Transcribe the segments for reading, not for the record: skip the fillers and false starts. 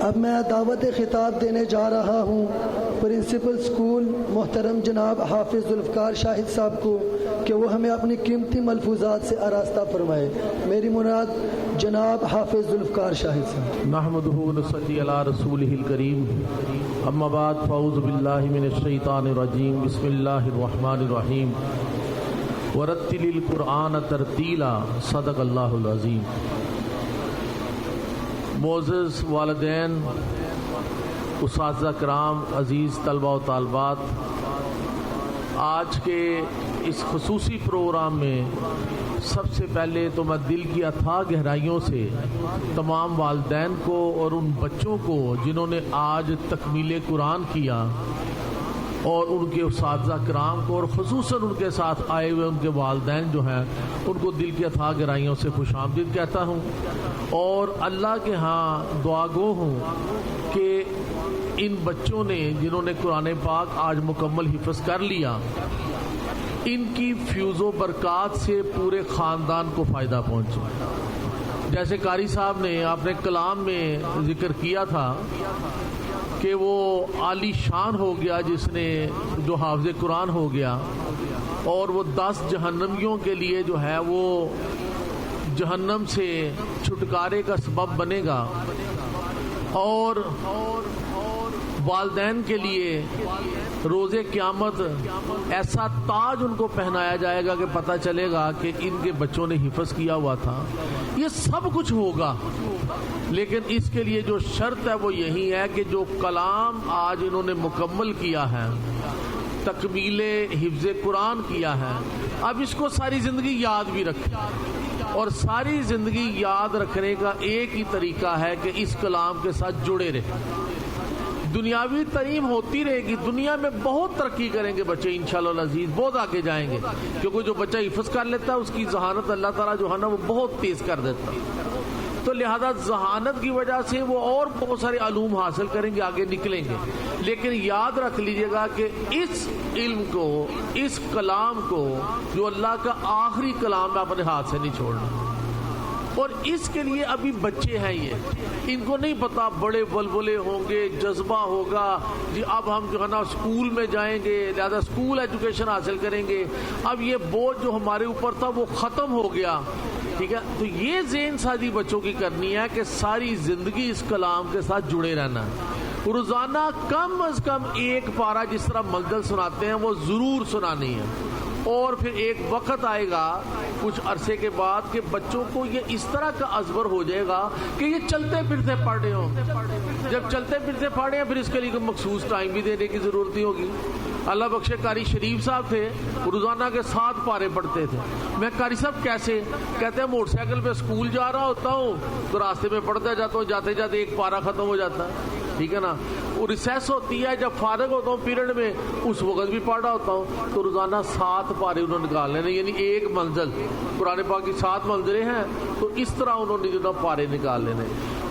اب میں دعوت خطاب دینے جا رہا ہوں پرنسپل اسکول محترم جناب حافظ ذوالفقار شاہد صاحب کو کہ وہ ہمیں اپنی قیمتی ملفوظات سے آراستہ فرمائے. میری مراد جناب حافظ ذوالفقار شاہد صاحب. نحمدہ ونصلی علی رسولہ الکریم. اما بعد فاعوذ باللہ من الشیطان الرجیم. بسم اللہ الرحمن الرحیم. ورتل القرآن ترتیلا. صدق اللہ العظیم. معزز والدین، اساتذہ کرام، عزیز طلبہ و طالبات، آج کے اس خصوصی پروگرام میں سب سے پہلے تو میں دل کی اتھاہ گہرائیوں سے تمام والدین کو اور ان بچوں کو جنہوں نے آج تکمیل قرآن کیا اور ان کے اساتذہ کرام کو اور خصوصاً ان کے ساتھ آئے ہوئے ان کے والدین جو ہیں ان کو دل کی اتھاہ گہرائیوں سے خوش آمدید کہتا ہوں، اور اللہ کے ہاں دعا گو ہوں کہ ان بچوں نے جنہوں نے قرآن پاک آج مکمل حفظ کر لیا، ان کی فیوز و برکات سے پورے خاندان کو فائدہ پہنچے. جیسے قاری صاحب نے اپنے کلام میں ذکر کیا تھا کہ وہ عالی شان ہو گیا جس نے جو حافظ قرآن ہو گیا، اور وہ 10 جہنمیوں کے لیے جو ہے وہ جہنم سے چھٹکارے کا سبب بنے گا، اور والدین کے لیے روز قیامت ایسا تاج ان کو پہنایا جائے گا کہ پتہ چلے گا کہ ان کے بچوں نے حفظ کیا ہوا تھا. یہ سب کچھ ہوگا، لیکن اس کے لیے جو شرط ہے وہ یہی ہے کہ جو کلام آج انہوں نے مکمل کیا ہے، تکمیل حفظ قرآن کیا ہے، اب اس کو ساری زندگی یاد بھی رکھیں. اور ساری زندگی یاد رکھنے کا ایک ہی طریقہ ہے کہ اس کلام کے ساتھ جڑے رہیں. دنیاوی تعلیم ہوتی رہے گی، دنیا میں بہت ترقی کریں گے بچے انشاءاللہ العزیز، بہت آگے جائیں گے، کیونکہ جو بچہ حفظ کر لیتا ہے اس کی ذہانت اللہ تعالیٰ جو ہے نا وہ بہت تیز کر دیتا ہے. تو لہذا ذہانت کی وجہ سے وہ اور بہت سارے علوم حاصل کریں گے، آگے نکلیں گے. لیکن یاد رکھ لیجئے گا کہ اس علم کو، اس کلام کو جو اللہ کا آخری کلام ہے، اپنے ہاتھ سے نہیں چھوڑنا. اور اس کے لیے ابھی بچے ہیں، یہ ان کو نہیں پتا، بڑے ولولے ہوں گے، جذبہ ہوگا جی اب ہم جو ہے نا اسکول میں جائیں گے، لہذا اسکول ایجوکیشن حاصل کریں گے. اب یہ بوجھ جو ہمارے اوپر تھا وہ ختم ہو گیا، ٹھیک ہے. تو یہ ذہن سازی بچوں کی کرنی ہے کہ ساری زندگی اس کلام کے ساتھ جڑے رہنا ہے. روزانہ کم از کم ایک پارہ جس طرح منزل سناتے ہیں وہ ضرور سنانی ہے. اور پھر ایک وقت آئے گا کچھ عرصے کے بعد کہ بچوں کو یہ اس طرح کا ازبر ہو جائے گا کہ یہ چلتے پھرتے پڑھ رہے ہوں. جب چلتے پھرتے پڑھ رہے ہیں پھر اس کے لیے مخصوص ٹائم بھی دینے کی ضرورت ہی ہوگی. اللہ بخشے قاری شریف صاحب تھے، روزانہ کے 7 پارے پڑھتے تھے. میں قاری صاحب کیسے؟ کہتے ہیں موٹر سائیکل پہ اسکول جا رہا ہوتا ہوں تو راستے میں پڑھتا جاتا ہوں، جاتے جاتے ایک پارہ ختم ہو جاتا ہے، ٹھیک ہے نا. اور ریسیس ہوتی ہے جب فارغ ہوتا ہوں پیریڈ میں، اس وقت بھی پڑھ رہا ہوتا ہوں. تو روزانہ 7 پارے انہوں نے نکال لینے، یعنی ایک منزل. قرآن پاک کی 7 منزلیں ہیں تو اس طرح انہوں نے جو پارے نکال لینے.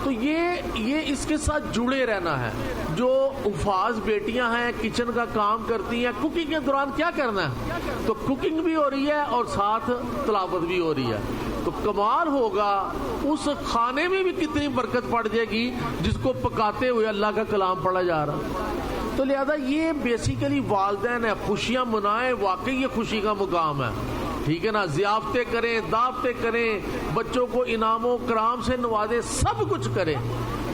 تو یہ اس کے ساتھ جڑے رہنا ہے. جو حفاظ بیٹیاں ہیں کچن کا کام کرتی ہیں، کوکنگ کے دوران کیا کرنا ہے؟ تو کوکنگ بھی ہو رہی ہے اور ساتھ تلاوت بھی ہو رہی ہے. تو کمال ہوگا اس کھانے میں بھی کتنی برکت پڑ جائے گی جس کو پکاتے ہوئے اللہ کا کلام پڑھا جا رہا. تو لہذا یہ بیسیکلی والدین ہے، خوشیاں منائیں، واقعی یہ خوشی کا مقام ہے، ٹھیک ہے نا. ضیافتیں کریں، دعوتیں کریں، بچوں کو انعام و کرام سے نوازیں، سب کچھ کریں.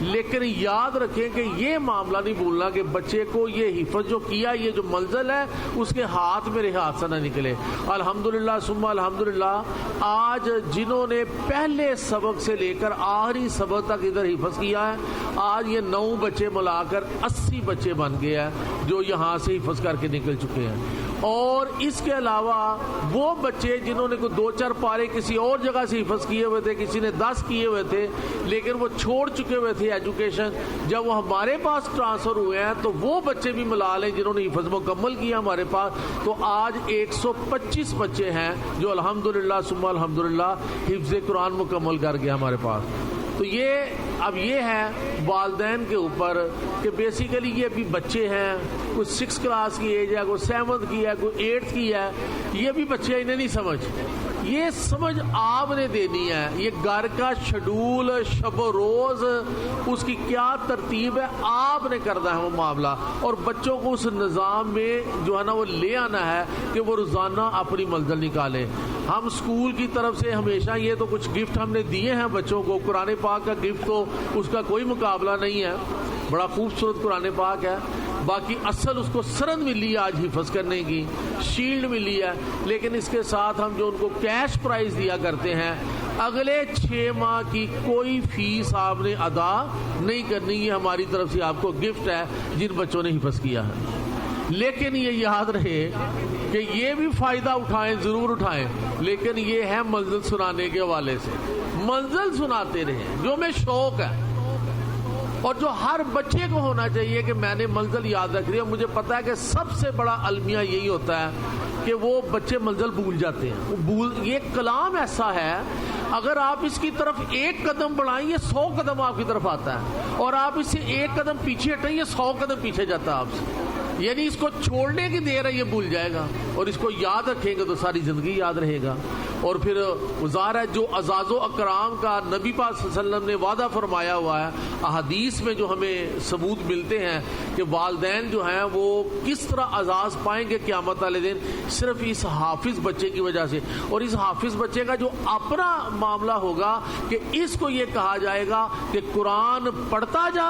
لیکن یاد رکھیں کہ یہ معاملہ نہیں بھولنا کہ بچے کو یہ حفظ جو کیا، یہ جو منزل ہے اس کے ہاتھ میرے ہاتھ سے نہ نکلے. الحمدللہ ثم الحمدللہ آج جنہوں نے پہلے سبق سے لے کر آخری سبق تک ادھر حفظ کیا ہے، آج یہ 9 بچے ملا کر 80 بچے بن گئے ہیں جو یہاں سے حفظ کر کے نکل چکے ہیں. اور اس کے علاوہ وہ بچے جنہوں نے کوئی 2-4 پارے کسی اور جگہ سے حفظ کیے ہوئے تھے، کسی نے 10 کیے ہوئے تھے، لیکن وہ چھوڑ چکے ہوئے تھے ایجوکیشن، جب وہ ہمارے پاس ٹرانسفر ہوئے ہیں تو وہ بچے بھی ملا لیں جنہوں نے حفظ مکمل کیا ہمارے پاس. تو آج 125 بچے ہیں جو الحمدللہ ثم الحمدللہ حفظ قرآن مکمل کر گیا ہمارے پاس. تو اب یہ ہے والدین کے اوپر کہ بیسیکلی یہ ابھی بچے ہیں، کوئی 6 کلاس کی ایج ہے، کوئی 7 کی ہے، کوئی 8 کی ہے. یہ بھی بچے انہیں نہیں سمجھ، یہ سمجھ آپ نے دینی ہے. یہ گھر کا شیڈول، شب و روز، اس کی کیا ترتیب ہے، آپ نے کرنا ہے وہ معاملہ. اور بچوں کو اس نظام میں جو ہے نا وہ لے آنا ہے کہ وہ روزانہ اپنی منزل نکالے. ہم اسکول کی طرف سے ہمیشہ یہ تو کچھ گفٹ ہم نے دیے ہیں بچوں کو. قرآن پاک کا گفٹ تو اس کا کوئی مقابلہ نہیں ہے، بڑا خوبصورت قرآن پاک ہے. باقی اصل اس کو سرند ملی ہے آج حفظ کرنے کی، شیلڈ ملی ہے. لیکن اس کے ساتھ ہم جو ان کو کیش پرائز دیا کرتے ہیں، اگلے 6 ماہ کی کوئی فیس آپ نے ادا نہیں کرنی. یہ ہماری طرف سے آپ کو گفٹ ہے جن بچوں نے حفظ کیا ہے. لیکن یہ یاد رہے کہ یہ بھی فائدہ اٹھائیں، ضرور اٹھائیں، لیکن یہ ہے منزل سنانے کے حوالے سے. منزل سناتے رہیں جو ہمیں شوق ہے اور جو ہر بچے کو ہونا چاہیے کہ میں نے منزل یاد رکھ لی. اور مجھے پتا ہے کہ سب سے بڑا المیہ یہی ہوتا ہے کہ وہ بچے منزل بھول جاتے ہیں. یہ کلام ایسا ہے، اگر آپ اس کی طرف 1 قدم بڑھائیں یہ 100 قدم آپ کی طرف آتا ہے، اور آپ اس سے 1 قدم پیچھے ہٹیں یہ 100 قدم پیچھے جاتا ہے آپ سے. یعنی اس کو چھوڑنے کی دیر ہے یہ بھول جائے گا، اور اس کو یاد رکھیں گے تو ساری زندگی یاد رہے گا. اور پھر ظاہر ہے جو اعزاز و اکرام کا نبی پاک صلی اللہ علیہ وسلم نے وعدہ فرمایا ہوا ہے، احادیث میں جو ہمیں ثبوت ملتے ہیں کہ والدین جو ہیں وہ کس طرح اعزاز پائیں گے قیامت والے دن، صرف اس حافظ بچے کی وجہ سے. اور اس حافظ بچے کا جو اپنا معاملہ ہوگا کہ اس کو یہ کہا جائے گا کہ قرآن پڑھتا جا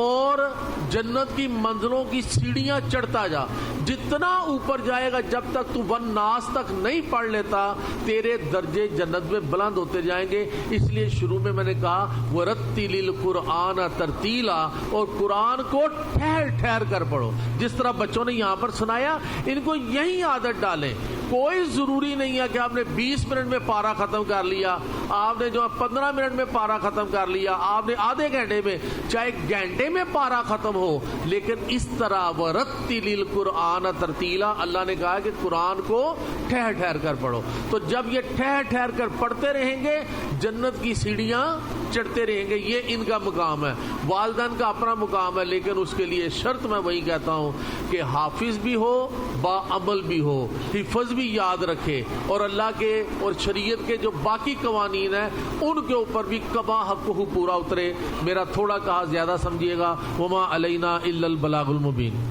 اور جنت کی منزلوں کی سیڑھیاں چڑھتا جا. جتنا اوپر جائے گا، جب تک تو والناس تک نہیں پڑھ لیتا، تیرے درجے جنت میں بلند ہوتے جائیں گے. اس لیے شروع میں نے کہا وَرَتِّلِ الْقُرْآنَ تَرْتِیلًا، اور قرآن کو ٹھہر ٹھہر کر پڑھو. جس طرح بچوں نے یہاں پر سنایا، ان کو یہی عادت ڈالیں. کوئی ضروری نہیں ہے کہ آپ نے 20 منٹ میں پارا ختم کر لیا، آپ نے جو 15 منٹ میں پارا ختم کر لیا، آپ نے آدھے گھنٹے میں، چاہے گھنٹے میں پارا ختم ہو، لیکن اس طرح وَرَتِّلِ الْقُرْآنَ تَرْتِیلًا، اللہ نے کہا کہ قرآن کو ٹھہر ٹھہر کر پڑھو. تو جب یہ ٹھہر ٹھہر کر پڑھتے رہیں گے، جنت کی سیڑھیاں چڑھتے رہیں گے. یہ ان کا مقام ہے. والدین کا اپنا مقام ہے، لیکن اس کے لیے شرط میں وہی کہتا ہوں کہ حافظ بھی ہو، با عمل بھی ہو، حفظ بھی یاد رکھے، اور اللہ کے اور شریعت کے جو باقی قوانین ہیں ان کے اوپر بھی کما حقہ پورا اترے. میرا تھوڑا کہا زیادہ سمجھیے گا. وما علینا الا البلاغ المبین.